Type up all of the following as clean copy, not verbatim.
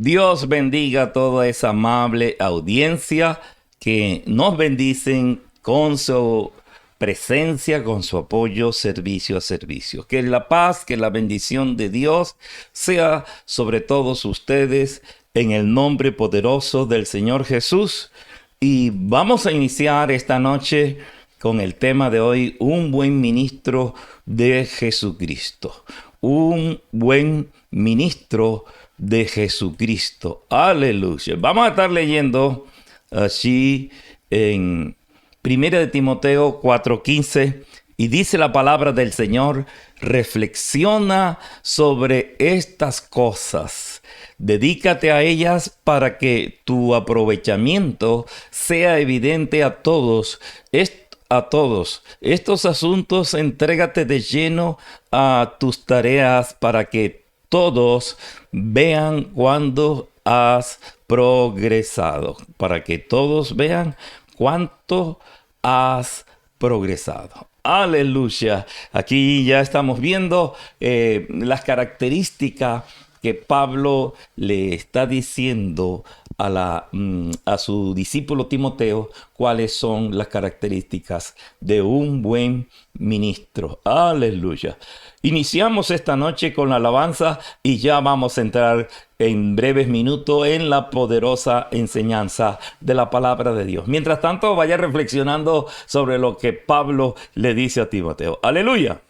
Dios bendiga a toda esa amable audiencia que nos bendicen con su presencia, con su apoyo, servicio a servicio. Que la paz, que la bendición de Dios sea sobre todos ustedes en el nombre poderoso del Señor Jesús. Y vamos a iniciar esta noche con el tema de hoy, un buen ministro de Jesucristo. Un buen ministro de Jesucristo. Aleluya. Vamos a estar leyendo así en Primera de Timoteo 4:15 y dice la palabra del Señor: reflexiona sobre estas cosas. Dedícate a ellas para que tu aprovechamiento sea evidente a todos. Estos asuntos, entrégate de lleno a tus tareas para que todos vean cuándo has progresado. Para que todos vean cuánto has progresado. Aleluya. Aquí ya estamos viendo las características que Pablo le está diciendo a su discípulo Timoteo, cuáles son las características de un buen ministro. Aleluya. Iniciamos esta noche con la alabanza y ya vamos a entrar en breves minutos en la poderosa enseñanza de la palabra de Dios. Mientras tanto, vaya reflexionando sobre lo que Pablo le dice a Timoteo. Aleluya.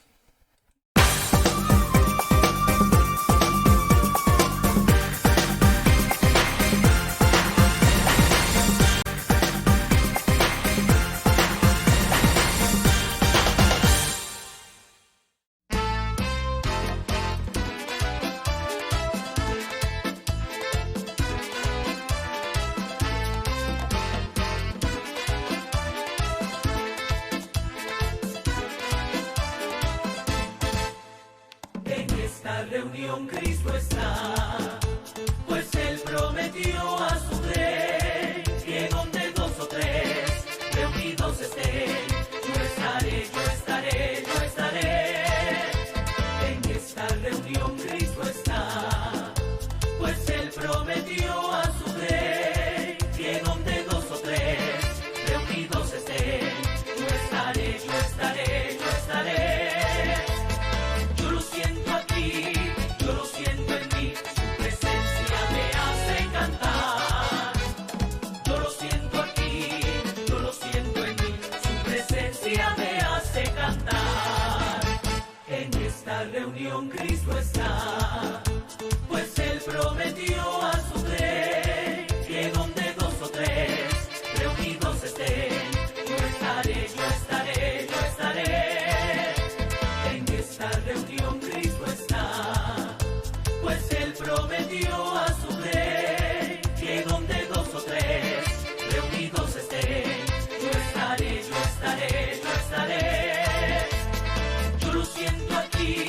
Reunión Cristo está, pues Él prometió a su rey que donde dos o tres reunidos estén, yo estaré, yo estaré, yo estaré. En esta reunión Cristo está, pues Él prometió a su rey que donde dos o tres reunidos estén, yo estaré, yo estaré, yo estaré. Reunión Cristo está, pues Él prometió a su rey que donde dos o tres reunidos estén, yo estaré, yo estaré, yo estaré. En esta reunión Cristo está, pues Él prometió a su rey que donde dos o tres reunidos estén, yo estaré, yo estaré, yo estaré. Yo lo siento aquí,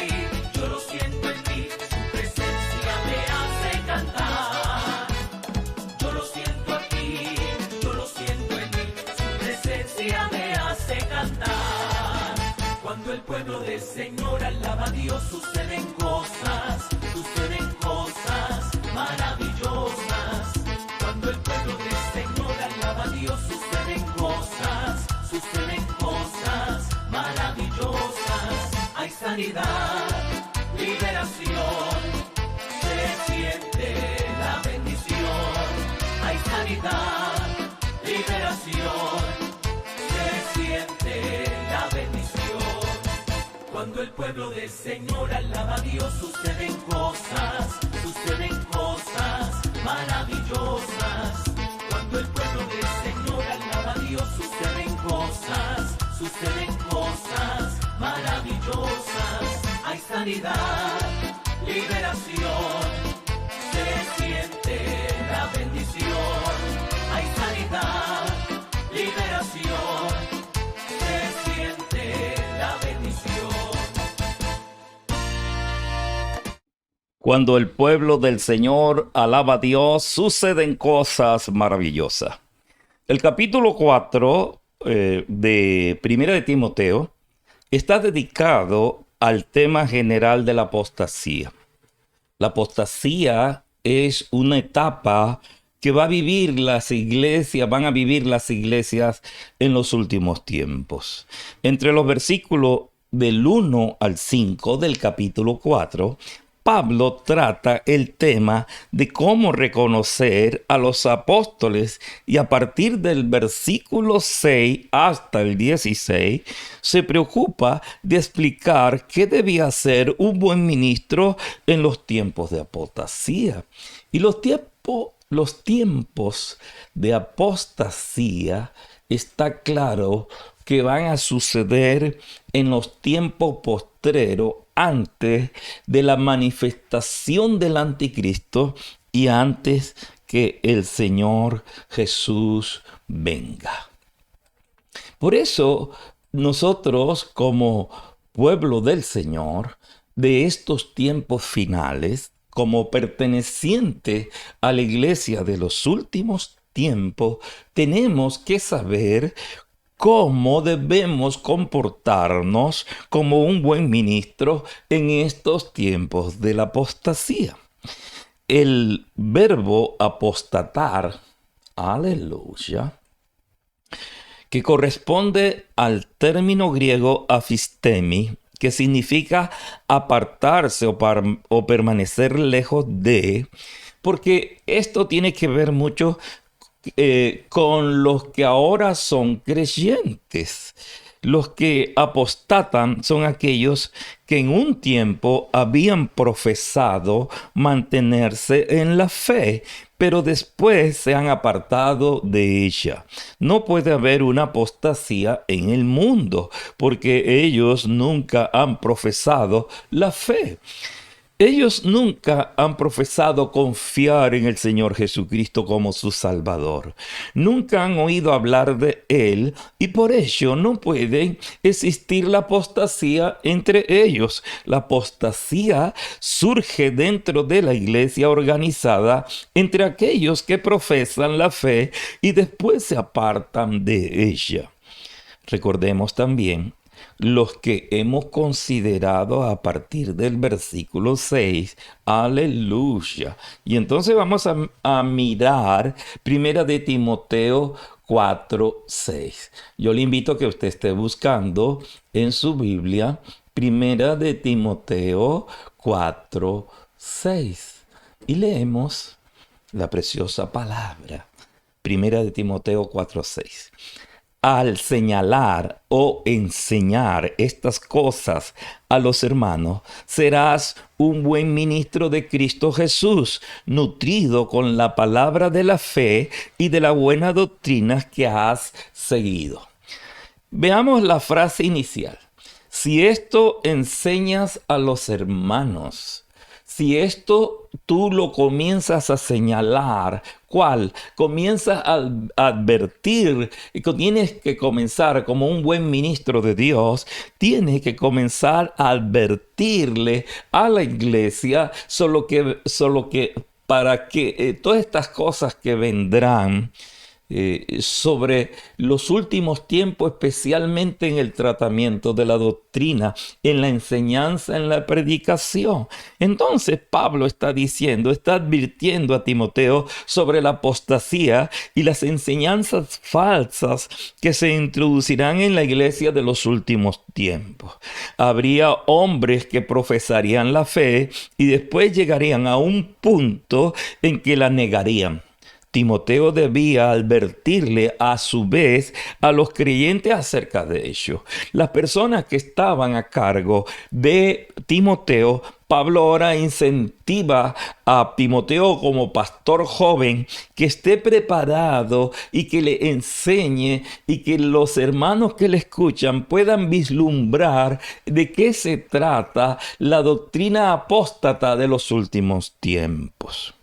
yo lo siento en mí, su presencia me hace cantar. Yo lo siento aquí, yo lo siento en mí, su presencia me hace cantar. Cuando el pueblo del Señor alaba a Dios, suceden cosas maravillosas. Cuando el pueblo del Señor alaba a Dios, suceden cosas maravillosas. Hay sanidad, liberación, se siente la bendición. Hay sanidad, liberación, se siente la bendición. Cuando el pueblo del Señor alaba a Dios, suceden cosas maravillosas. Cuando el pueblo del Señor alaba a Dios, suceden cosas maravillosas. Hay sanidad, liberación, se siente la bendición. Hay sanidad, liberación, se siente la bendición. Cuando el pueblo del Señor alaba a Dios, suceden cosas maravillosas. El capítulo 4 de Primera de Timoteo está dedicado al tema general de la apostasía. La apostasía es una etapa que van a vivir las iglesias en los últimos tiempos. Entre los versículos del 1 al 5 del capítulo 4, Pablo trata el tema de cómo reconocer a los apóstoles, y a partir del versículo 6 hasta el 16 se preocupa de explicar qué debía ser un buen ministro en los tiempos de apostasía. Y los tiempos de apostasía está claro que van a suceder en los tiempos postreros, antes de la manifestación del anticristo y antes que el Señor Jesús venga. Por eso nosotros, como pueblo del Señor, de estos tiempos finales, como perteneciente a la iglesia de los últimos tiempos, tenemos que saber cómo debemos comportarnos como un buen ministro en estos tiempos de la apostasía. El verbo apostatar, aleluya, que corresponde al término griego aphistemi, que significa apartarse o permanecer lejos de, porque esto tiene que ver mucho con los que ahora son creyentes. Los que apostatan son aquellos que en un tiempo habían profesado mantenerse en la fe, pero después se han apartado de ella. No puede haber una apostasía en el mundo, porque ellos nunca han profesado la fe. Ellos nunca han profesado confiar en el Señor Jesucristo como su Salvador. Nunca han oído hablar de Él, y por ello no puede existir la apostasía entre ellos. La apostasía surge dentro de la iglesia organizada entre aquellos que profesan la fe y después se apartan de ella. Recordemos también los que hemos considerado a partir del versículo 6. Aleluya. Y entonces vamos a mirar Primera de Timoteo 4:6. Yo le invito a que usted esté buscando en su Biblia Primera de Timoteo 4:6. Y leemos la preciosa palabra. Primera de Timoteo 4:6. Al señalar o enseñar estas cosas a los hermanos, serás un buen ministro de Cristo Jesús, nutrido con la palabra de la fe y de la buena doctrina que has seguido. Veamos la frase inicial. Si esto enseñas a los hermanos, si esto tú lo comienzas a señalar, ¿cuál? Comienzas a advertir, y tienes que comenzar como un buen ministro de Dios, tienes que comenzar a advertirle a la iglesia solo que para que todas estas cosas que vendrán sobre los últimos tiempos, especialmente en el tratamiento de la doctrina, en la enseñanza, en la predicación. Entonces Pablo está advirtiendo a Timoteo sobre la apostasía y las enseñanzas falsas que se introducirán en la iglesia de los últimos tiempos. Habría hombres que profesarían la fe y después llegarían a un punto en que la negarían. Timoteo debía advertirle a su vez a los creyentes acerca de ello. Las personas que estaban a cargo de Timoteo, Pablo ahora incentiva a Timoteo como pastor joven que esté preparado y que le enseñe, y que los hermanos que le escuchan puedan vislumbrar de qué se trata la doctrina apóstata de los últimos tiempos.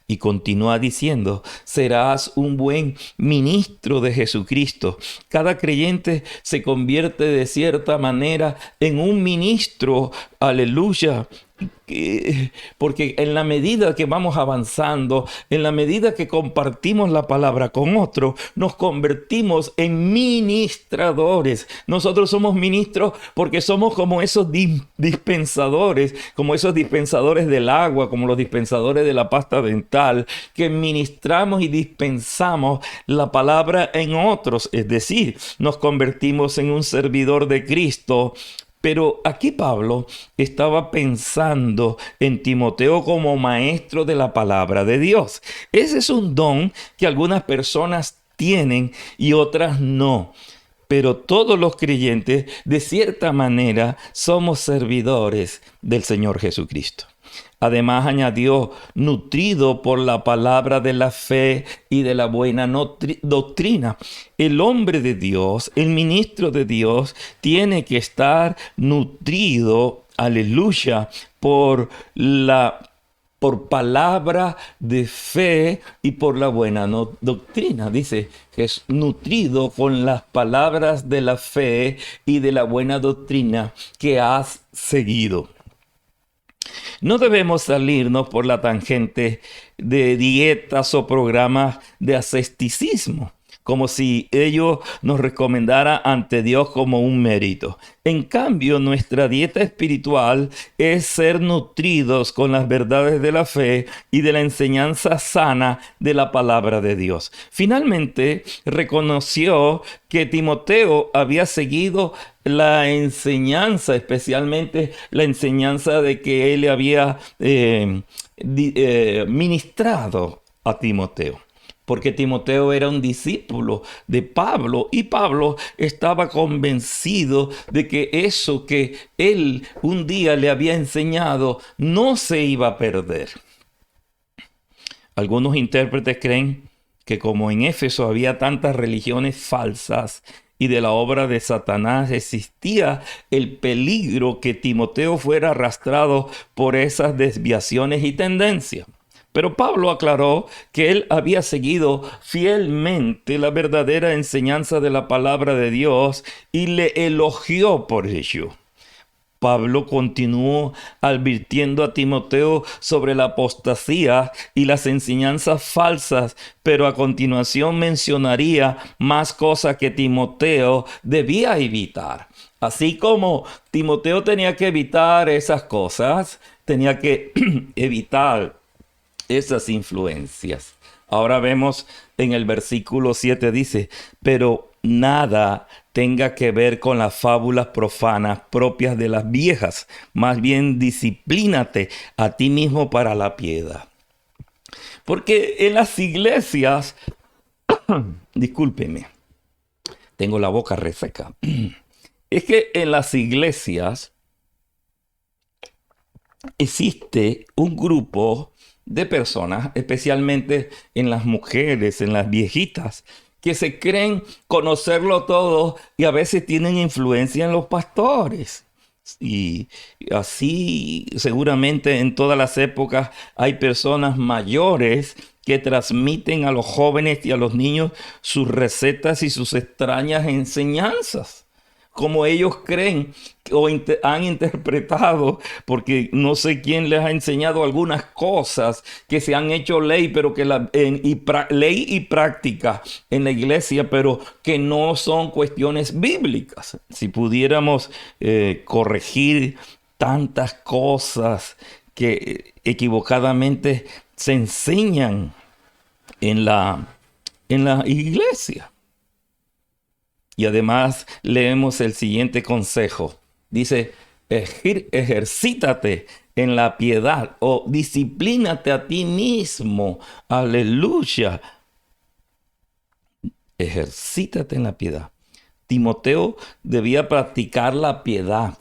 Y continúa diciendo, serás un buen ministro de Jesucristo. Cada creyente se convierte de cierta manera en un ministro aleluya, porque en la medida que vamos avanzando, en la medida que compartimos la palabra con otros, nos convertimos en ministradores. Nosotros somos ministros porque somos como esos dispensadores, como esos dispensadores del agua, como los dispensadores de la pasta dental, que ministramos y dispensamos la palabra en otros. Es decir, nos convertimos en un servidor de Cristo. Pero aquí Pablo estaba pensando en Timoteo como maestro de la palabra de Dios. Ese es un don que algunas personas tienen y otras no. Pero todos los creyentes, de cierta manera, somos servidores del Señor Jesucristo. Además añadió, nutrido por la palabra de la fe y de la buena doctrina. El hombre de Dios, el ministro de Dios, tiene que estar nutrido, aleluya, por palabra de fe y por la buena doctrina. Dice que es nutrido con las palabras de la fe y de la buena doctrina que has seguido. No debemos salirnos por la tangente de dietas o programas de asceticismo, como si ello nos recomendara ante Dios como un mérito. En cambio, nuestra dieta espiritual es ser nutridos con las verdades de la fe y de la enseñanza sana de la palabra de Dios. Finalmente, reconoció que Timoteo había seguido la enseñanza, especialmente la enseñanza de que él le había ministrado a Timoteo. Porque Timoteo era un discípulo de Pablo y Pablo estaba convencido de que eso que él un día le había enseñado no se iba a perder. Algunos intérpretes creen que como en Éfeso había tantas religiones falsas y de la obra de Satanás, existía el peligro que Timoteo fuera arrastrado por esas desviaciones y tendencias. Pero Pablo aclaró que él había seguido fielmente la verdadera enseñanza de la palabra de Dios y le elogió por ello. Pablo continuó advirtiendo a Timoteo sobre la apostasía y las enseñanzas falsas, pero a continuación mencionaría más cosas que Timoteo debía evitar. Así como Timoteo tenía que evitar esas cosas, tenía que evitar esas influencias. Ahora vemos en el versículo 7 dice, pero nada tenga que ver con las fábulas profanas propias de las viejas. Más bien disciplínate a ti mismo para la piedad. Porque en las iglesias, discúlpeme, tengo la boca reseca. Es que en las iglesias existe un grupo de personas, especialmente en las mujeres, en las viejitas, que se creen conocerlo todo y a veces tienen influencia en los pastores. Y así seguramente en todas las épocas hay personas mayores que transmiten a los jóvenes y a los niños sus recetas y sus extrañas enseñanzas, como ellos creen o han interpretado, porque no sé quién les ha enseñado algunas cosas que se han hecho ley, pero que ley y práctica en la iglesia, pero que no son cuestiones bíblicas. Si pudiéramos corregir tantas cosas que equivocadamente se enseñan en la iglesia. Y además leemos el siguiente consejo. Dice, ejercítate en la piedad o disciplínate a ti mismo. Aleluya. Ejercítate en la piedad. Timoteo debía practicar la piedad,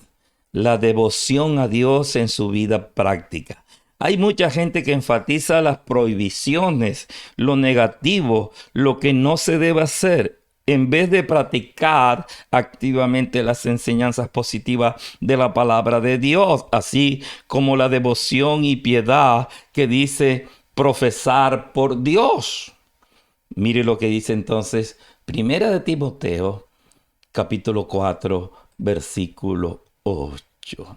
la devoción a Dios en su vida práctica. Hay mucha gente que enfatiza las prohibiciones, lo negativo, lo que no se debe hacer, en vez de practicar activamente las enseñanzas positivas de la palabra de Dios, así como la devoción y piedad que dice profesar por Dios. Mire lo que dice entonces Primera de Timoteo, capítulo 4, versículo 8.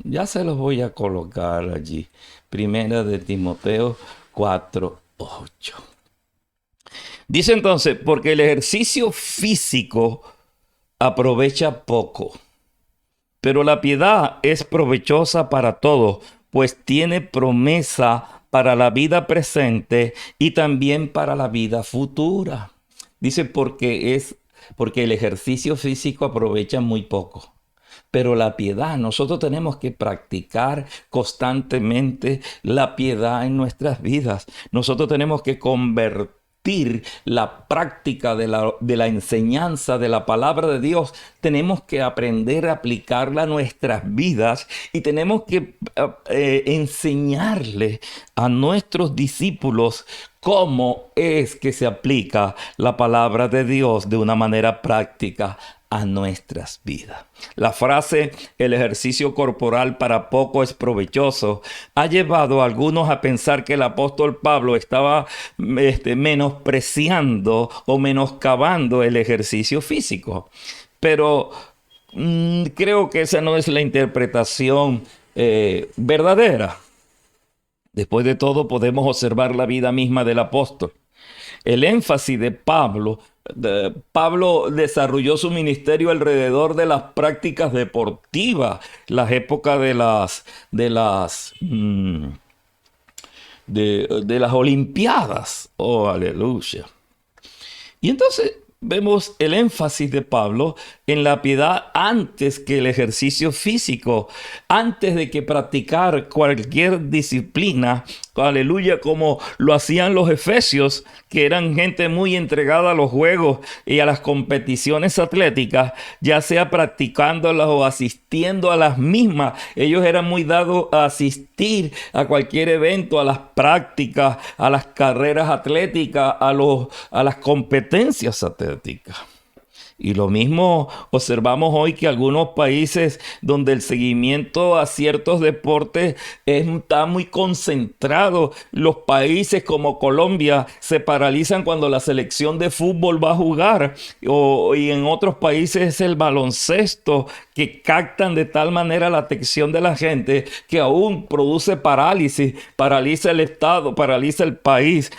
Ya se los voy a colocar allí. Primera de Timoteo 4:8. Dice entonces, porque el ejercicio físico aprovecha poco, pero la piedad es provechosa para todo, pues tiene promesa para la vida presente y también para la vida futura. Dice porque el ejercicio físico aprovecha muy poco. Pero la piedad, nosotros tenemos que practicar constantemente la piedad en nuestras vidas. Nosotros tenemos que convertir la práctica de la enseñanza de la palabra de Dios. Tenemos que aprender a aplicarla a nuestras vidas y tenemos que enseñarle a nuestros discípulos cómo es que se aplica la palabra de Dios de una manera práctica a nuestras vidas. La frase "el ejercicio corporal para poco es provechoso" ha llevado a algunos a pensar que el apóstol Pablo estaba menospreciando o menoscabando el ejercicio físico. Pero creo que esa no es la interpretación verdadera. Después de todo, podemos observar la vida misma del apóstol. El énfasis de Pablo desarrolló su ministerio alrededor de las prácticas deportivas, las épocas de las Olimpiadas. Oh, aleluya. Y entonces vemos el énfasis de Pablo en la piedad antes que el ejercicio físico, antes de que practicar cualquier disciplina, aleluya, como lo hacían los efesios, que eran gente muy entregada a los juegos y a las competiciones atléticas, ya sea practicándolas o asistiendo a las mismas. Ellos eran muy dados a asistir a cualquier evento, a las prácticas, a las carreras atléticas, a las competencias atléticas. Y lo mismo observamos hoy, que algunos países donde el seguimiento a ciertos deportes está muy concentrado. Los países como Colombia se paralizan cuando la selección de fútbol va a jugar. Y en otros países es el baloncesto, que captan de tal manera la atención de la gente que aún produce parálisis, paraliza el Estado, paraliza el país,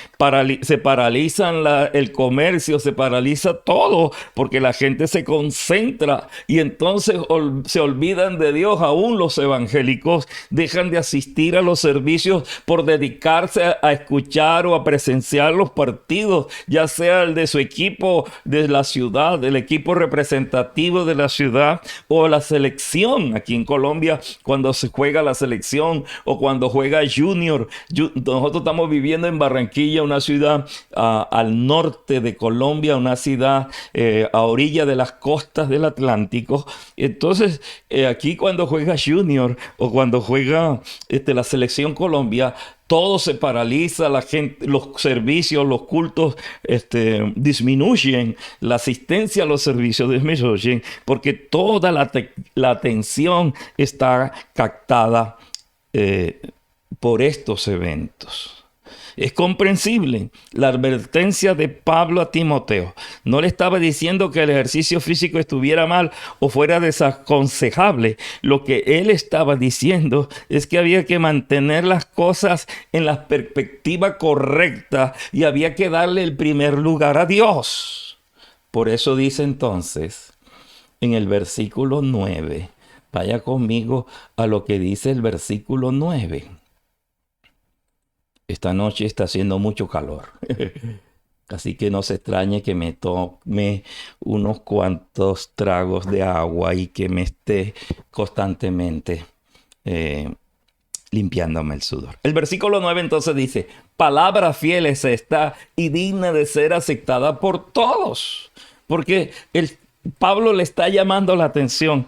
se paralizan el comercio, se paraliza todo, porque la gente se concentra y entonces se olvidan de Dios. Aún los evangélicos dejan de asistir a los servicios por dedicarse a escuchar o a presenciar los partidos, ya sea el de su equipo de la ciudad, el equipo representativo de la ciudad, o la selección. Aquí en Colombia, cuando se juega la selección o cuando juega Junior. Nosotros estamos viviendo en Barranquilla, una ciudad al norte de Colombia, una ciudad a orilla de las costas del Atlántico. Entonces, aquí cuando juega Junior o cuando juega la selección Colombia, todo se paraliza, la gente, los servicios, los cultos disminuyen, la asistencia a los servicios disminuyen, porque toda la atención está captada por estos eventos. Es comprensible la advertencia de Pablo a Timoteo. No le estaba diciendo que el ejercicio físico estuviera mal o fuera desaconsejable. Lo que él estaba diciendo es que había que mantener las cosas en la perspectiva correcta y había que darle el primer lugar a Dios. Por eso dice entonces en el versículo 9, vaya conmigo a lo que dice el versículo 9. Esta noche está haciendo mucho calor, así que no se extrañe que me tome unos cuantos tragos de agua y que me esté constantemente limpiándome el sudor. El versículo 9 entonces dice: palabra fiel es esta y digna de ser aceptada por todos. Porque Pablo le está llamando la atención.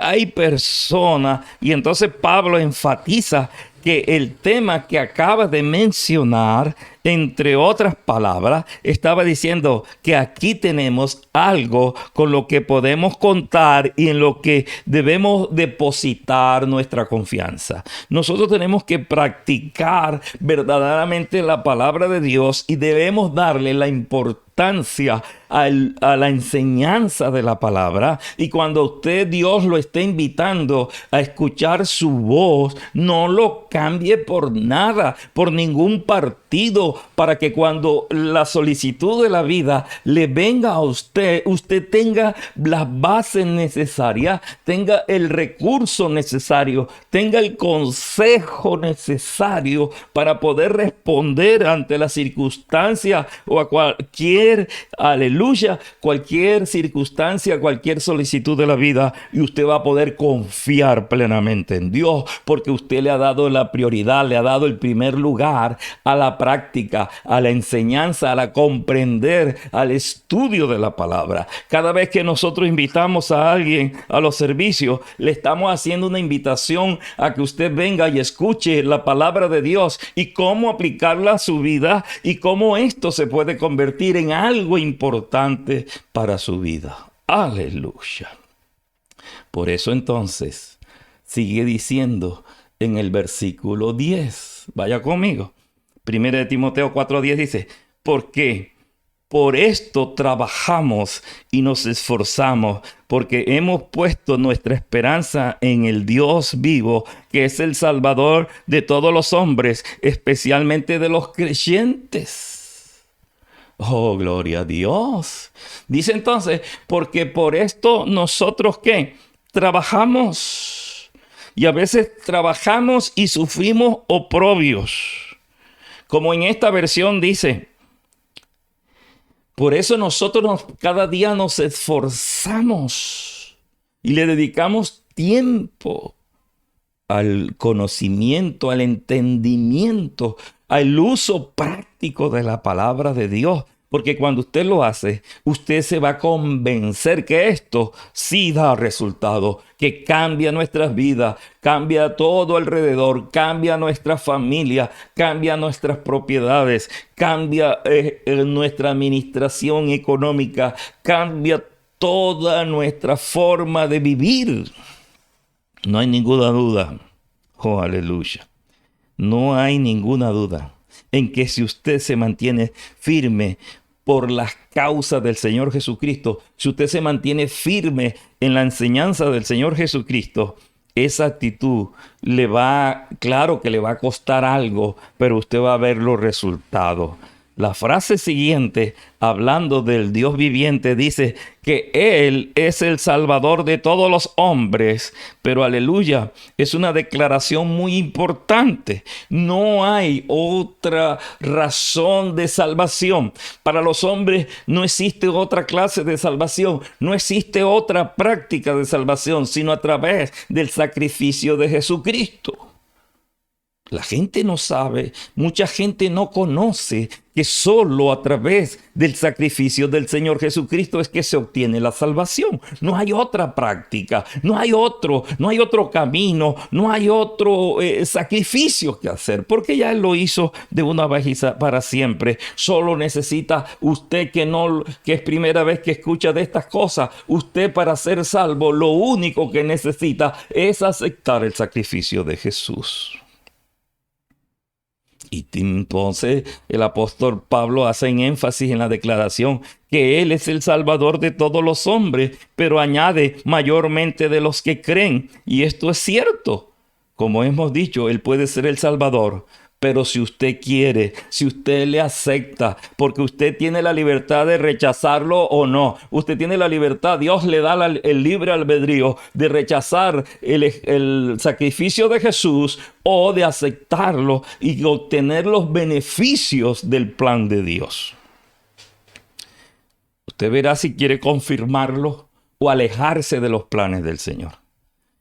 Hay personas, y entonces Pablo enfatiza que el tema que acaba de mencionar, entre otras palabras, estaba diciendo que aquí tenemos algo con lo que podemos contar y en lo que debemos depositar nuestra confianza. Nosotros tenemos que practicar verdaderamente la palabra de Dios y debemos darle la importancia a la enseñanza de la palabra. Y cuando Dios lo esté invitando a escuchar su voz, no lo cambie por nada, por ningún partido, para que cuando la solicitud de la vida le venga a usted tenga las bases necesarias, tenga el recurso necesario, tenga el consejo necesario para poder responder ante la circunstancia o a cualquier, aleluya, cualquier circunstancia, cualquier solicitud de la vida, y usted va a poder confiar plenamente en Dios, porque usted le ha dado la prioridad, le ha dado el primer lugar a la práctica, a la enseñanza, a la comprender, al estudio de la palabra. Cada vez que nosotros invitamos a alguien a los servicios, le estamos haciendo una invitación a que usted venga y escuche la palabra de Dios y cómo aplicarla a su vida y cómo esto se puede convertir en algo importante para su vida. Aleluya. Por eso entonces sigue diciendo en el versículo 10. Vaya conmigo. 1 Timoteo 4:10 dice: porque por esto trabajamos y nos esforzamos, porque hemos puesto nuestra esperanza en el Dios vivo, que es el Salvador de todos los hombres, especialmente de los creyentes. Oh, gloria a Dios. Dice entonces, porque por esto nosotros, ¿qué? Trabajamos. Y a veces trabajamos y sufrimos oprobios. Como en esta versión dice: por eso nosotros cada día nos esforzamos y le dedicamos tiempo al conocimiento, al entendimiento, al uso práctico de la palabra de Dios. Porque cuando usted lo hace, usted se va a convencer que esto sí da resultado, que cambia nuestras vidas, cambia todo alrededor, cambia nuestra familia, cambia nuestras propiedades, cambia nuestra administración económica, cambia toda nuestra forma de vivir. No hay ninguna duda, oh aleluya, no hay ninguna duda en que si usted se mantiene firme por las causas del Señor Jesucristo, si usted se mantiene firme en la enseñanza del Señor Jesucristo, esa actitud claro que le va a costar algo, pero usted va a ver los resultados. La frase siguiente, hablando del Dios viviente, dice que Él es el Salvador de todos los hombres. Pero aleluya, es una declaración muy importante. No hay otra razón de salvación. Para los hombres no existe otra clase de salvación. No existe otra práctica de salvación, sino a través del sacrificio de Jesucristo. La gente no sabe, mucha gente no conoce que solo a través del sacrificio del Señor Jesucristo es que se obtiene la salvación. No hay otra práctica, no hay otro camino, no hay otro sacrificio que hacer, porque ya Él lo hizo de una vez y para siempre. Solo necesita usted que es primera vez que escucha de estas cosas, usted para ser salvo, lo único que necesita es aceptar el sacrificio de Jesús. Y entonces el apóstol Pablo hace énfasis en la declaración que Él es el Salvador de todos los hombres, pero añade mayormente de los que creen. Y esto es cierto. Como hemos dicho, Él puede ser el Salvador. Pero si usted quiere, si usted le acepta, porque usted tiene la libertad de rechazarlo o no. Usted tiene la libertad, Dios le da el libre albedrío de rechazar el sacrificio de Jesús o de aceptarlo y obtener los beneficios del plan de Dios. Usted verá si quiere confirmarlo o alejarse de los planes del Señor.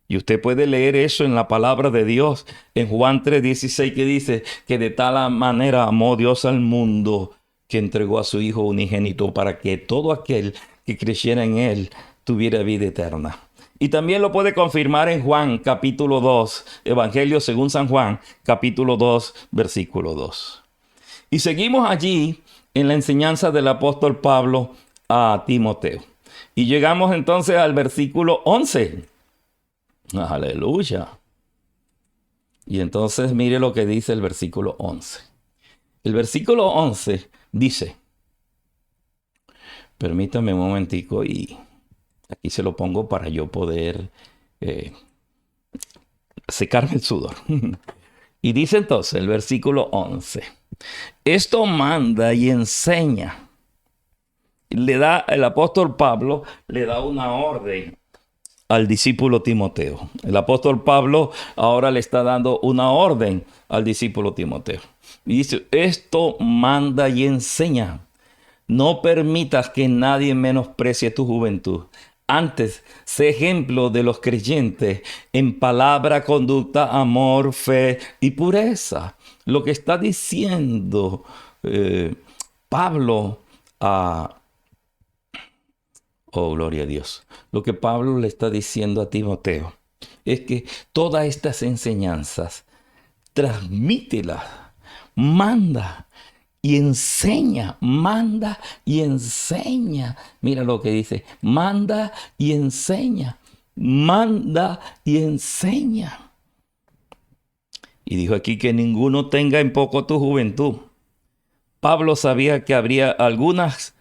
Y usted puede leer eso en la palabra de Dios, en Juan 3:16, que dice que de tal manera amó Dios al mundo que entregó a su Hijo unigénito para que todo aquel que creyera en Él tuviera vida eterna. Y también lo puede confirmar en Juan capítulo 2, Evangelio según San Juan, capítulo 2, versículo 2. Y seguimos allí en la enseñanza del apóstol Pablo a Timoteo. Y llegamos entonces al versículo 11. Aleluya. Y entonces mire lo que dice el versículo 11. El versículo 11 dice: Permítame un momentico y aquí se lo pongo para yo poder secarme el sudor. Y dice entonces el versículo 11, esto manda y enseña. El apóstol Pablo le da una orden al discípulo Timoteo. El apóstol Pablo ahora le está dando una orden al discípulo Timoteo. Y dice, esto manda y enseña. No permitas que nadie menosprecie tu juventud. Antes, sé ejemplo de los creyentes en palabra, conducta, amor, fe y pureza. Lo que está diciendo Pablo a... Oh, gloria a Dios. Lo que Pablo le está diciendo a Timoteo es que todas estas enseñanzas, transmítelas, manda y enseña, manda y enseña. Mira lo que dice, manda y enseña, manda y enseña. Y dijo aquí que ninguno tenga en poco tu juventud. Pablo sabía que habría algunas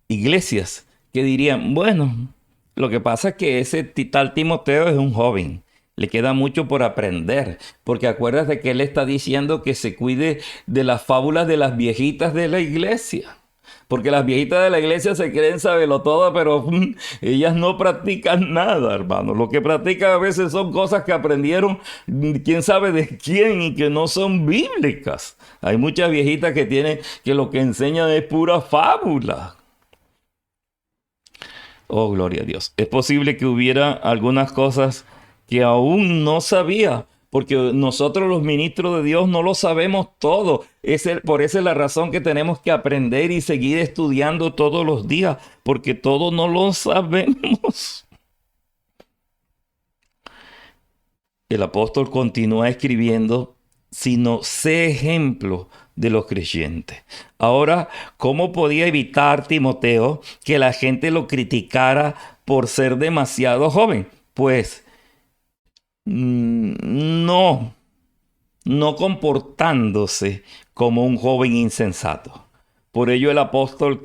iglesias que dirían, bueno, lo que pasa es que ese tal Timoteo es un joven. Le queda mucho por aprender, porque acuérdate que él está diciendo que se cuide de las fábulas de las viejitas de la iglesia. Porque las viejitas de la iglesia se creen saberlo todo, pero ellas no practican nada, hermano. Lo que practican a veces son cosas que aprendieron quién sabe de quién y que no son bíblicas. Hay muchas viejitas que tienen que lo que enseñan es pura fábula. Oh, gloria a Dios. Es posible que hubiera algunas cosas que aún no sabía, porque nosotros los ministros de Dios no lo sabemos todo. Por esa es la razón que tenemos que aprender y seguir estudiando todos los días, porque todo no lo sabemos. El apóstol continúa escribiendo, sino sé ejemplo de los creyentes. Ahora, ¿cómo podía evitar Timoteo que la gente lo criticara por ser demasiado joven? Pues no comportándose como un joven insensato. Por ello el apóstol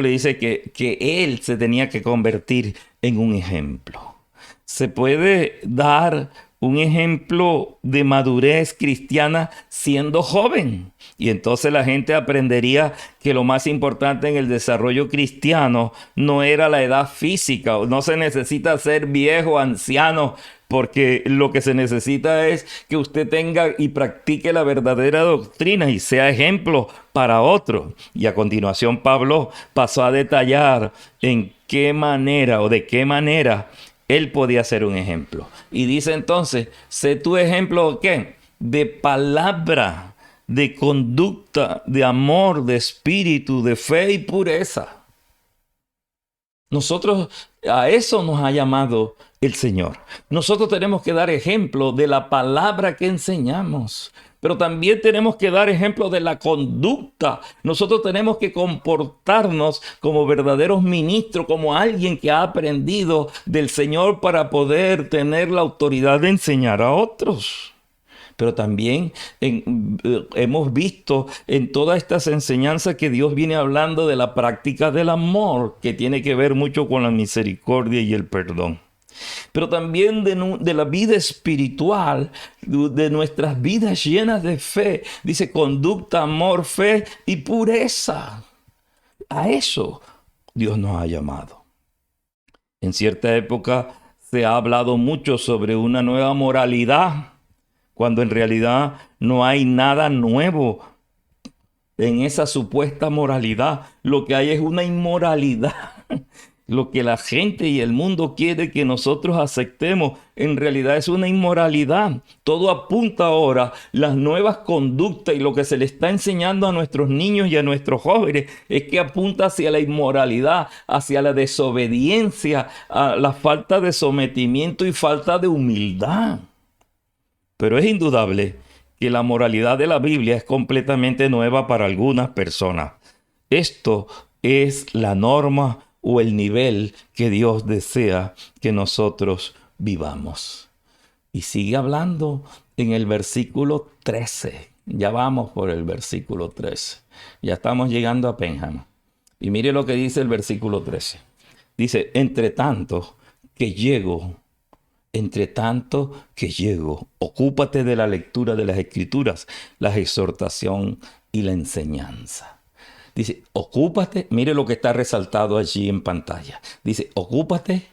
le dice que él se tenía que convertir en un ejemplo. Se puede dar un ejemplo de madurez cristiana siendo joven. Y entonces la gente aprendería que lo más importante en el desarrollo cristiano no era la edad física. No se necesita ser viejo, anciano, porque lo que se necesita es que usted tenga y practique la verdadera doctrina y sea ejemplo para otros. Y a continuación Pablo pasó a detallar en qué manera o de qué manera él podía ser un ejemplo. Y dice entonces, sé tu ejemplo, ¿qué? De palabra, de conducta, de amor, de espíritu, de fe y pureza. Nosotros, a eso nos ha llamado el Señor. Nosotros tenemos que dar ejemplo de la palabra que enseñamos. Pero también tenemos que dar ejemplo de la conducta. Nosotros tenemos que comportarnos como verdaderos ministros, como alguien que ha aprendido del Señor para poder tener la autoridad de enseñar a otros. Pero también hemos visto en todas estas enseñanzas que Dios viene hablando de la práctica del amor, que tiene que ver mucho con la misericordia y el perdón. Pero también de la vida espiritual, de nuestras vidas llenas de fe. Dice conducta, amor, fe y pureza. A eso Dios nos ha llamado. En cierta época se ha hablado mucho sobre una nueva moralidad, cuando en realidad no hay nada nuevo en esa supuesta moralidad. Lo que hay es una inmoralidad. Lo que la gente y el mundo quiere que nosotros aceptemos, en realidad es una inmoralidad. Todo apunta ahora, las nuevas conductas y lo que se le está enseñando a nuestros niños y a nuestros jóvenes es que apunta hacia la inmoralidad, hacia la desobediencia, a la falta de sometimiento y falta de humildad. Pero es indudable que la moralidad de la Biblia es completamente nueva para algunas personas. Esto es la norma o el nivel que Dios desea que nosotros vivamos. Y sigue hablando en el versículo 13. Ya vamos por el versículo 13. Ya estamos llegando a Pénjamo. Y mire lo que dice el versículo 13. Dice, entre tanto que llego, ocúpate de la lectura de las Escrituras, la exhortación y la enseñanza. Dice, ocúpate, mire lo que está resaltado allí en pantalla. Dice, ocúpate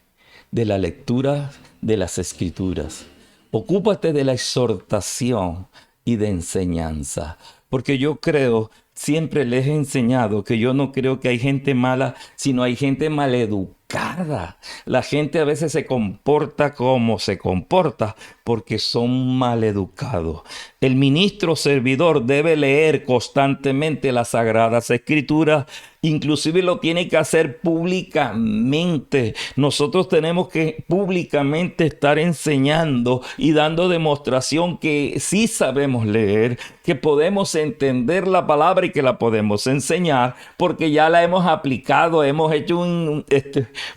de la lectura de las Escrituras. Ocúpate de la exhortación y de enseñanza. Porque yo creo, siempre les he enseñado que yo no creo que hay gente mala, sino hay gente maleducada. La gente a veces se comporta como se comporta porque son maleducados. El ministro servidor debe leer constantemente las Sagradas Escrituras. Inclusive lo tiene que hacer públicamente. Nosotros tenemos que públicamente estar enseñando y dando demostración que sí sabemos leer, que podemos entender la palabra y que la podemos enseñar, porque ya la hemos aplicado, hemos hecho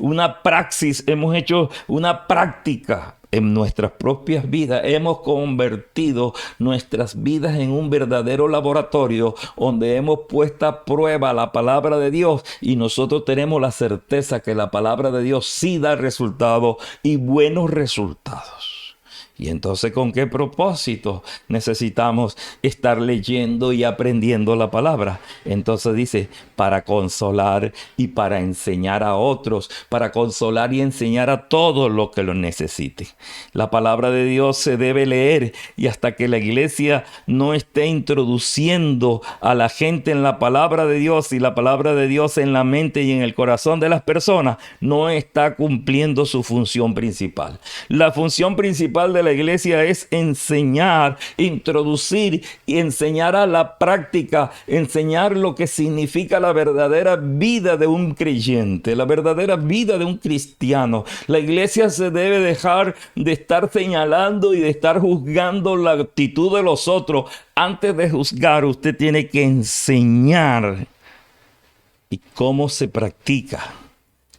una praxis, hemos hecho una práctica en nuestras propias vidas. Hemos convertido nuestras vidas en un verdadero laboratorio donde hemos puesto a prueba la palabra de Dios, y nosotros tenemos la certeza que la palabra de Dios sí da resultados y buenos resultados. Y entonces, ¿con qué propósito necesitamos estar leyendo y aprendiendo la palabra? Entonces dice, para consolar y para enseñar a otros, para consolar y enseñar a todos los que lo necesiten. La palabra de Dios se debe leer, y hasta que la iglesia no esté introduciendo a la gente en la palabra de Dios y la palabra de Dios en la mente y en el corazón de las personas, no está cumpliendo su función principal. La función principal de la iglesia es enseñar, introducir y enseñar a la práctica, enseñar lo que significa la verdadera vida de un creyente, la verdadera vida de un cristiano. La iglesia se debe dejar de estar señalando y de estar juzgando la actitud de los otros. Antes de juzgar, usted tiene que enseñar y cómo se practica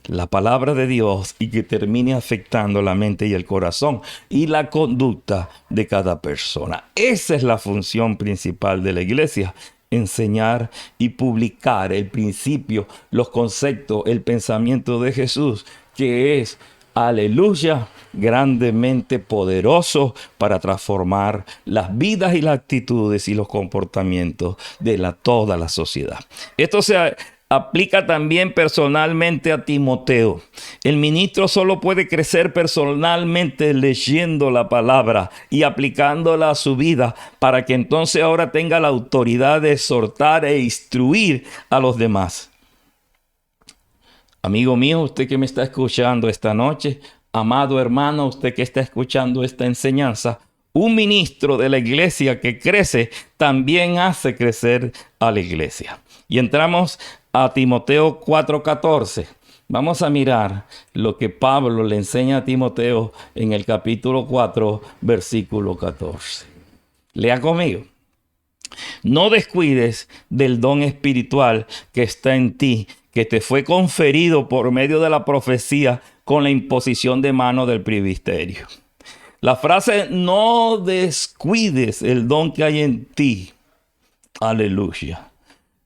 la palabra de Dios, y que termine afectando la mente y el corazón y la conducta de cada persona. Esa es la función principal de la iglesia: enseñar y publicar el principio, los conceptos, el pensamiento de Jesús, que es, aleluya, grandemente poderoso para transformar las vidas y las actitudes y los comportamientos de toda la sociedad. Esto se aplica también personalmente a Timoteo. El ministro solo puede crecer personalmente leyendo la palabra y aplicándola a su vida, para que entonces ahora tenga la autoridad de exhortar e instruir a los demás. Amigo mío, usted que me está escuchando esta noche, amado hermano, usted que está escuchando esta enseñanza, un ministro de la iglesia que crece también hace crecer a la iglesia. Y entramos a Timoteo 4:14. Vamos a mirar lo que Pablo le enseña a Timoteo en el capítulo 4, versículo 14. Lea conmigo. No descuides del don espiritual que está en ti, que te fue conferido por medio de la profecía con la imposición de mano del presbiterio. La frase, no descuides el don que hay en ti. Aleluya.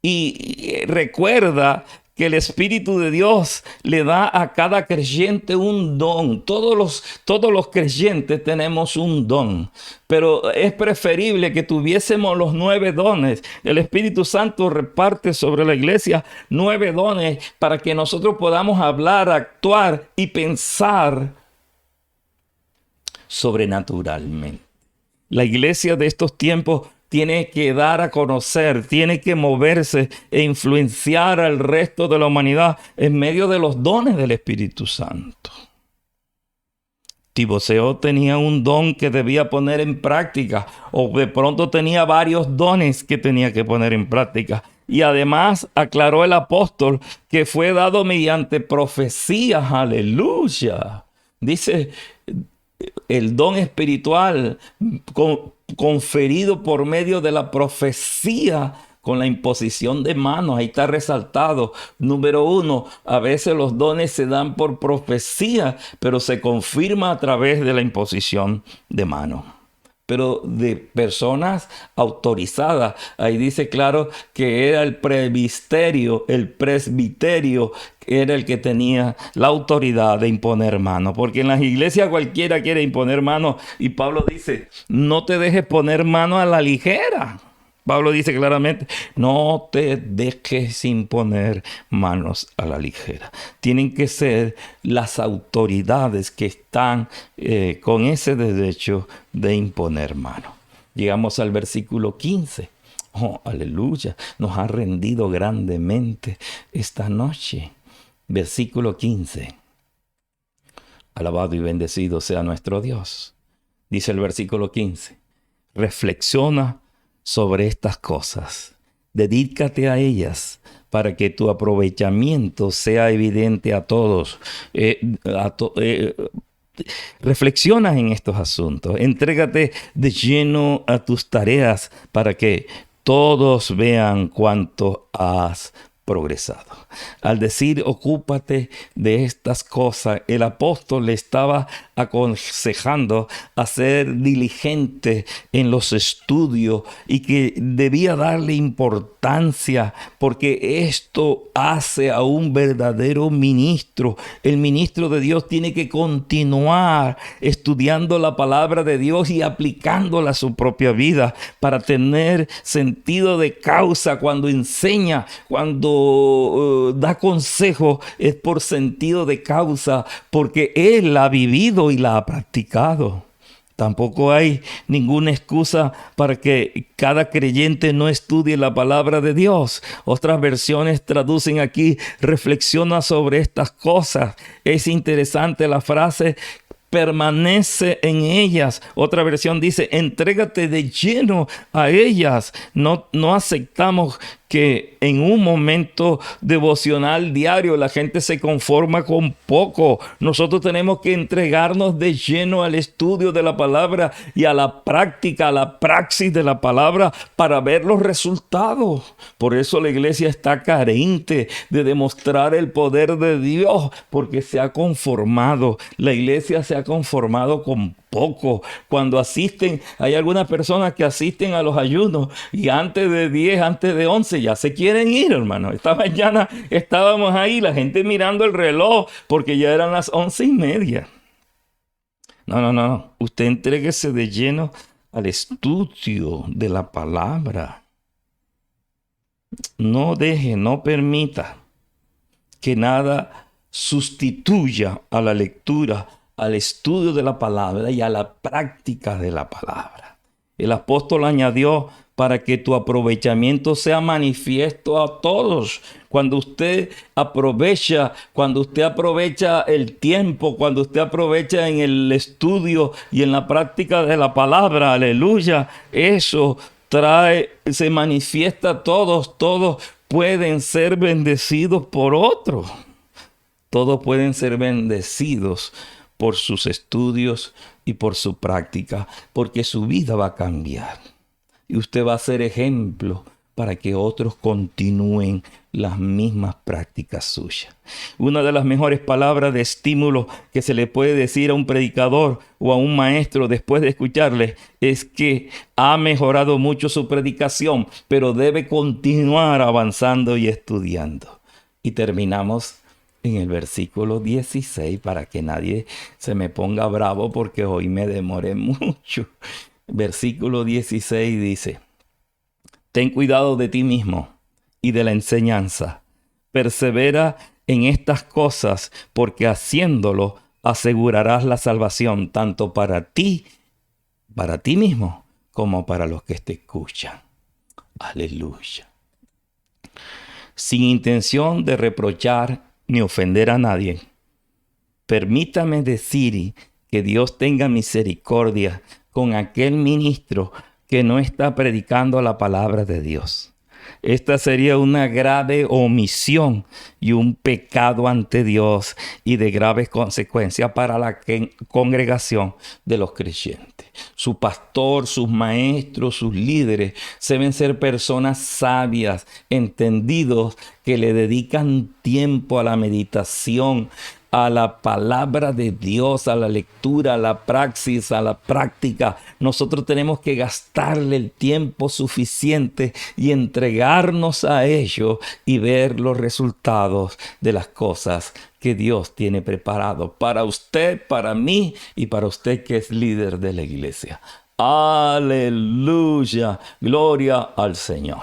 Y recuerda que el Espíritu de Dios le da a cada creyente un don. Todos los creyentes tenemos un don, pero es preferible que tuviésemos los 9 dones. El Espíritu Santo reparte sobre la iglesia 9 dones para que nosotros podamos hablar, actuar y pensar sobrenaturalmente. La iglesia de estos tiempos tiene que dar a conocer, tiene que moverse e influenciar al resto de la humanidad en medio de los dones del Espíritu Santo. Timoteo tenía un don que debía poner en práctica, o de pronto tenía varios dones que tenía que poner en práctica. Y además aclaró el apóstol que fue dado mediante profecías. Aleluya. Dice, el don espiritual conferido por medio de la profecía con la imposición de manos. Ahí está resaltado. Número 1, a veces los dones se dan por profecía, pero se confirma a través de la imposición de manos. pero de personas autorizadas. Ahí dice claro que era el presbiterio era el que tenía la autoridad de imponer mano, porque en las iglesias cualquiera quiere imponer mano, y Pablo dice, no te dejes poner mano a la ligera. Pablo dice claramente, no te dejes imponer manos a la ligera. Tienen que ser las autoridades que están con ese derecho de imponer mano. Llegamos al versículo 15. Oh, aleluya, nos ha rendido grandemente esta noche. Versículo 15. Alabado y bendecido sea nuestro Dios. Dice el versículo 15. Reflexiona sobre estas cosas. Dedícate a ellas para que tu aprovechamiento sea evidente a todos. Reflexiona en estos asuntos. Entrégate de lleno a tus tareas para que todos vean cuánto has progresado. Al decir ocúpate de estas cosas, el apóstol le estaba aconsejando a ser diligente en los estudios y que debía darle importancia porque esto hace a un verdadero ministro. El ministro de Dios tiene que continuar estudiando la palabra de Dios y aplicándola a su propia vida para tener sentido de causa cuando enseña, cuando da consejo, es por sentido de causa, porque él la ha vivido y la ha practicado. Tampoco hay ninguna excusa para que cada creyente no estudie la palabra de Dios. Otras versiones traducen aquí, reflexiona sobre estas cosas. Es interesante la frase, permanece en ellas. Otra versión dice, entrégate de lleno a ellas. No aceptamos que en un momento devocional diario la gente se conforma con poco. Nosotros tenemos que entregarnos de lleno al estudio de la palabra y a la práctica, a la praxis de la palabra para ver los resultados. Por eso la iglesia está carente de demostrar el poder de Dios, porque se ha conformado. La iglesia se ha conformado con poco. Cuando asisten, hay algunas personas que asisten a los ayunos y antes de 10, antes de 11 ya se quieren ir, hermano. Esta mañana estábamos ahí, la gente mirando el reloj porque ya eran las 11:30. No. Usted entréguese de lleno al estudio de la palabra. No permita que nada sustituya a la lectura, al estudio de la palabra y a la práctica de la palabra. El apóstol añadió, para que tu aprovechamiento sea manifiesto a todos. Cuando usted aprovecha el tiempo, cuando usted aprovecha en el estudio y en la práctica de la palabra, aleluya, eso se manifiesta a todos. Todos pueden ser bendecidos por otros. Todos pueden ser bendecidos por sus estudios y por su práctica, porque su vida va a cambiar. Y usted va a ser ejemplo para que otros continúen las mismas prácticas suyas. Una de las mejores palabras de estímulo que se le puede decir a un predicador o a un maestro después de escucharle es que ha mejorado mucho su predicación, pero debe continuar avanzando y estudiando. Y terminamos en el versículo 16 para que nadie se me ponga bravo porque hoy me demoré mucho. Versículo 16 dice, ten cuidado de ti mismo y de la enseñanza. Persevera en estas cosas, porque haciéndolo asegurarás la salvación tanto para ti mismo, como para los que te escuchan. Aleluya. Sin intención de reprochar ni ofender a nadie, permítame decir que Dios tenga misericordia con aquel ministro que no está predicando la palabra de Dios. Esta sería una grave omisión y un pecado ante Dios y de graves consecuencias para la congregación de los creyentes. Su pastor, sus maestros, sus líderes deben ser personas sabias, entendidos, que le dedican tiempo a la meditación, a la palabra de Dios, a la lectura, a la praxis, a la práctica. Nosotros tenemos que gastarle el tiempo suficiente y entregarnos a ello y ver los resultados de las cosas que Dios tiene preparado para usted, para mí y para usted que es líder de la iglesia. Aleluya, gloria al Señor.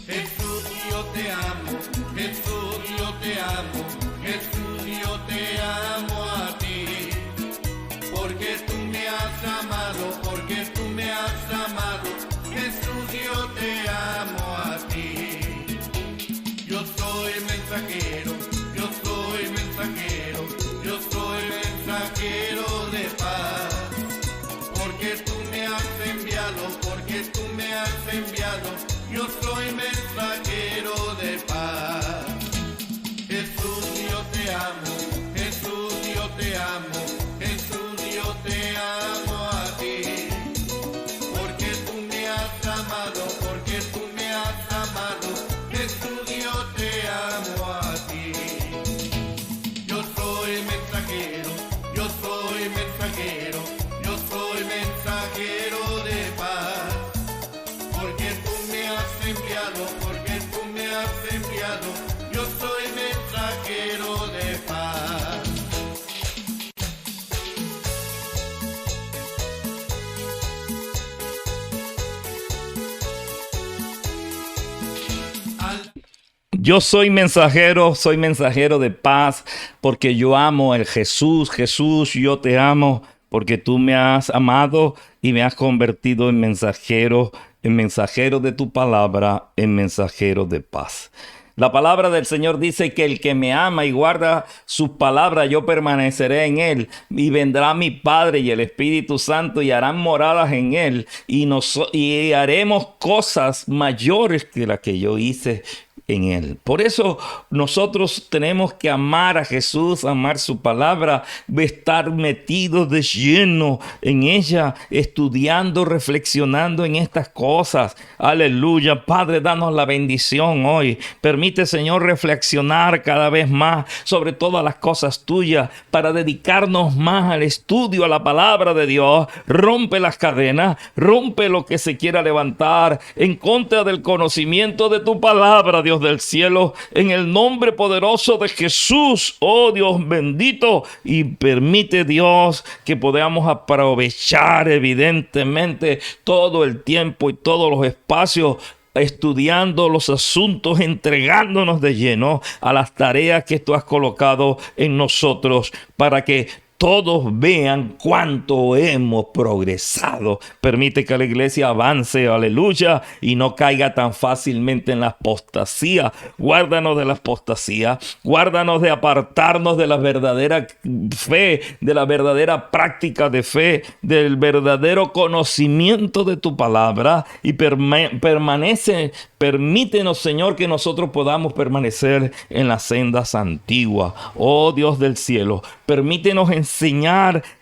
Jesús, yo te amo, Jesús, yo te amo, Jesús, yo te amo a ti, porque tú me has amado, porque tú me has amado, Jesús, yo te amo a ti. Yo soy mensajero, yo soy mensajero, yo soy mensajero de paz, porque tú me has enviado, porque tú me has enviado, yo soy mensajero de paz. Jesús, yo te amo, Jesús, yo te amo, Jesús, yo te amo a ti, porque tú me has amado, porque tú me has amado, Jesús, yo te amo a ti. Yo soy mensajero, yo soy mensajero, yo soy mensajero de paz, porque tú me has enviado, porque tú me has enviado, yo soy mensajero de paz. Yo soy mensajero de paz, porque yo amo el Jesús. Jesús, yo te amo, porque tú me has amado y me has convertido en mensajero de tu palabra, en mensajero de paz. La palabra del Señor dice que el que me ama y guarda sus palabras, yo permaneceré en él, y vendrá mi Padre y el Espíritu Santo y harán moradas en él, y haremos cosas mayores que las que yo hice en él. Por eso nosotros tenemos que amar a Jesús, amar su palabra, estar metidos de lleno en ella, estudiando, reflexionando en estas cosas. Aleluya. Padre, danos la bendición hoy. Permite, Señor, reflexionar cada vez más sobre todas las cosas tuyas para dedicarnos más al estudio, a la palabra de Dios. Rompe las cadenas, rompe lo que se quiera levantar en contra del conocimiento de tu palabra, Dios del cielo, en el nombre poderoso de Jesús, oh Dios bendito, y permite, Dios, que podamos aprovechar evidentemente todo el tiempo y todos los espacios estudiando los asuntos, entregándonos de lleno a las tareas que tú has colocado en nosotros para que todos vean cuánto hemos progresado. Permite que la iglesia avance, aleluya, y no caiga tan fácilmente en la apostasía. Guárdanos de la apostasía, guárdanos de apartarnos de la verdadera fe, de la verdadera práctica de fe, del verdadero conocimiento de tu palabra, y permítenos, Señor, que nosotros podamos permanecer en las sendas antiguas. Oh Dios del cielo, permítenos enseñar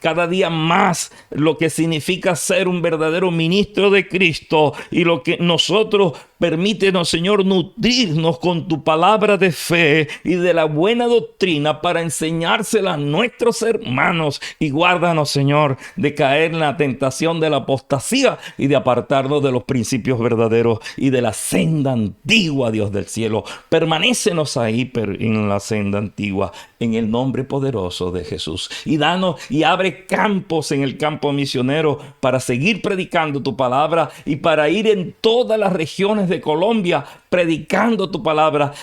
cada día más lo que significa ser un verdadero ministro de Cristo, y lo que nosotros permítenos, Señor, nutrirnos con tu palabra de fe y de la buena doctrina para enseñársela a nuestros hermanos, y guárdanos, Señor, de caer en la tentación de la apostasía y de apartarnos de los principios verdaderos y de la senda antigua, Dios del cielo. Permanécenos ahí en la senda antigua, en el nombre poderoso de Jesús, y danos y abre campos en el campo misionero para seguir predicando tu palabra y para ir en todas las regiones de Colombia predicando tu palabra.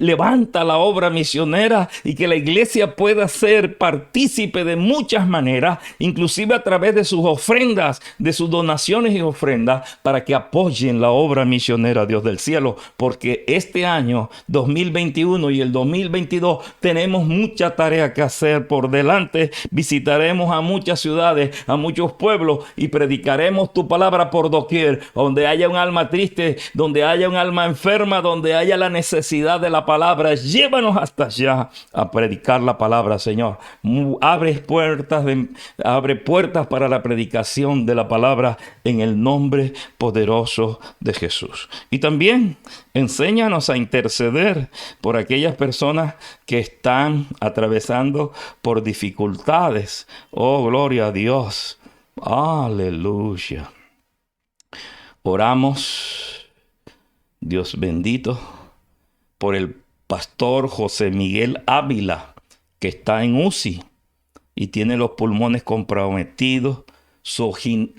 Levanta la obra misionera y que la iglesia pueda ser partícipe de muchas maneras, inclusive a través de sus ofrendas, de sus donaciones y ofrendas, para que apoyen la obra misionera, Dios del cielo, porque este año 2021 y el 2022 tenemos mucha tarea que hacer por delante. Visitaremos a muchas ciudades, a muchos pueblos, y predicaremos tu palabra por doquier, donde haya un alma triste, donde haya un alma enferma, enferma, donde haya la necesidad de la palabra, llévanos hasta allá a predicar la palabra, Señor. Abre puertas para la predicación de la palabra en el nombre poderoso de Jesús. Y también enséñanos a interceder por aquellas personas que están atravesando por dificultades. Oh, gloria a Dios. Aleluya. Oramos, Dios bendito, por el pastor José Miguel Ávila, que está en UCI y tiene los pulmones comprometidos, su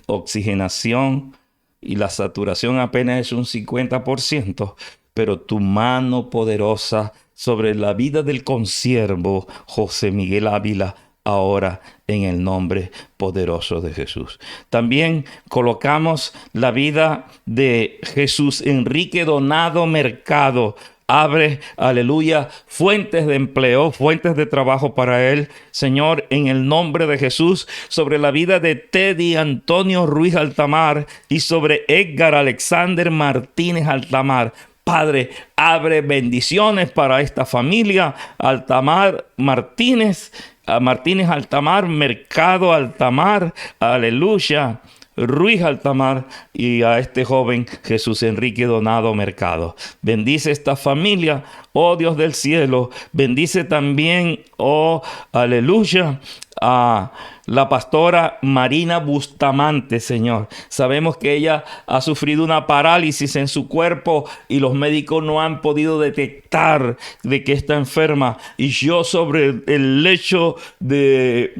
oxigenación y la saturación apenas es un 50%, pero tu mano poderosa sobre la vida del consiervo José Miguel Ávila, ahora en el nombre poderoso de Jesús. También colocamos la vida de Jesús Enrique Donado Mercado. Abre, aleluya, fuentes de empleo, fuentes de trabajo para él, Señor, en el nombre de Jesús, sobre la vida de Teddy Antonio Ruiz Altamar y sobre Edgar Alexander Martínez Altamar. Padre, abre bendiciones para esta familia, Altamar Martínez, Altamar, Mercado Altamar, aleluya, Ruiz Altamar y a este joven Jesús Enrique Donado Mercado. Bendice esta familia, oh Dios del cielo. Bendice también, oh aleluya, a la pastora Marina Bustamante, Señor. Sabemos que ella ha sufrido una parálisis en su cuerpo y los médicos no han podido detectar de que está enferma. Y yo sobre el lecho donde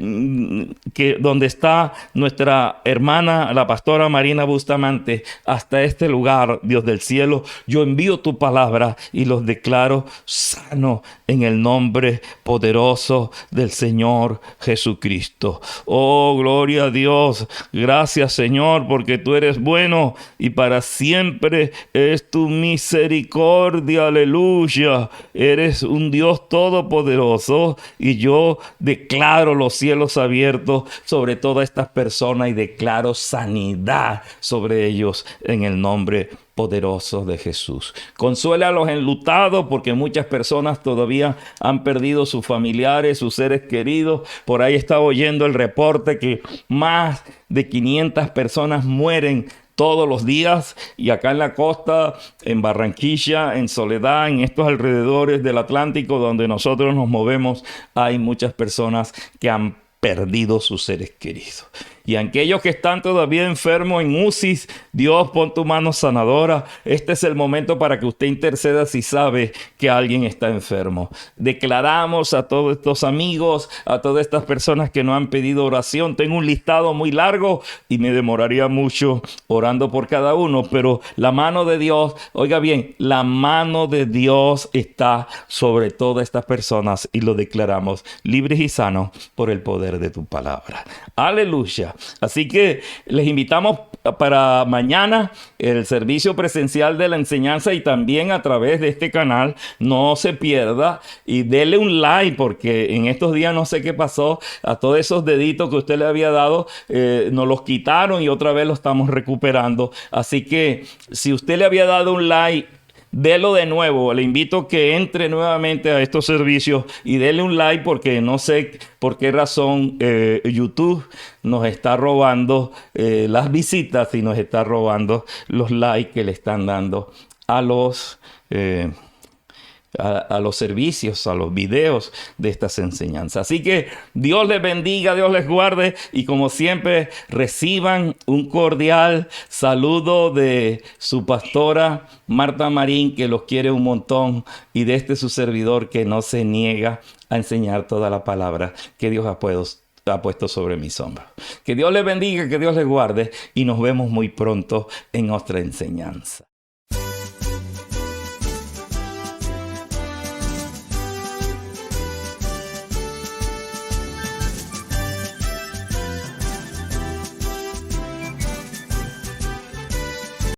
está nuestra hermana, la pastora Marina Bustamante, hasta este lugar, Dios del cielo, yo envío tu palabra y los declaro sano en el nombre poderoso del Señor Jesucristo. Oh, gloria a Dios. Gracias, Señor, porque tú eres bueno y para siempre es tu misericordia. Aleluya. Eres un Dios todopoderoso y yo declaro los cielos abiertos sobre todas estas personas y declaro sanidad sobre ellos en el nombre poderoso de Jesús. Consuela a los enlutados, porque muchas personas todavía han perdido sus familiares, sus seres queridos. Por ahí estaba oyendo el reporte que más de 500 personas mueren todos los días, y acá en la costa, en Barranquilla, en Soledad, en estos alrededores del Atlántico donde nosotros nos movemos, hay muchas personas que han perdido sus seres queridos. Y aquellos que están todavía enfermos en UCI, Dios, pon tu mano sanadora. Este es el momento para que usted interceda si sabe que alguien está enfermo. Declaramos a todos estos amigos, a todas estas personas que no han pedido oración. Tengo un listado muy largo y me demoraría mucho orando por cada uno, pero la mano de Dios, oiga bien, la mano de Dios está sobre todas estas personas y lo declaramos libres y sanos por el poder de tu palabra. Aleluya. Así que les invitamos para mañana el servicio presencial de la enseñanza y también a través de este canal. No se pierda y dele un like, porque en estos días no sé qué pasó. A todos esos deditos que usted le había dado nos los quitaron y otra vez lo estamos recuperando. Así que si usted le había dado un like, delo de nuevo. Le invito a que entre nuevamente a estos servicios y dele un like, porque no sé por qué razón YouTube nos está robando las visitas y nos está robando los likes que le están dando a los servicios, a los videos de estas enseñanzas. Así que Dios les bendiga, Dios les guarde, y como siempre reciban un cordial saludo de su pastora Marta Marín, que los quiere un montón, y de su servidor, que no se niega a enseñar toda la palabra que Dios ha puesto sobre mis hombros. Que Dios les bendiga, que Dios les guarde, y nos vemos muy pronto en otra enseñanza.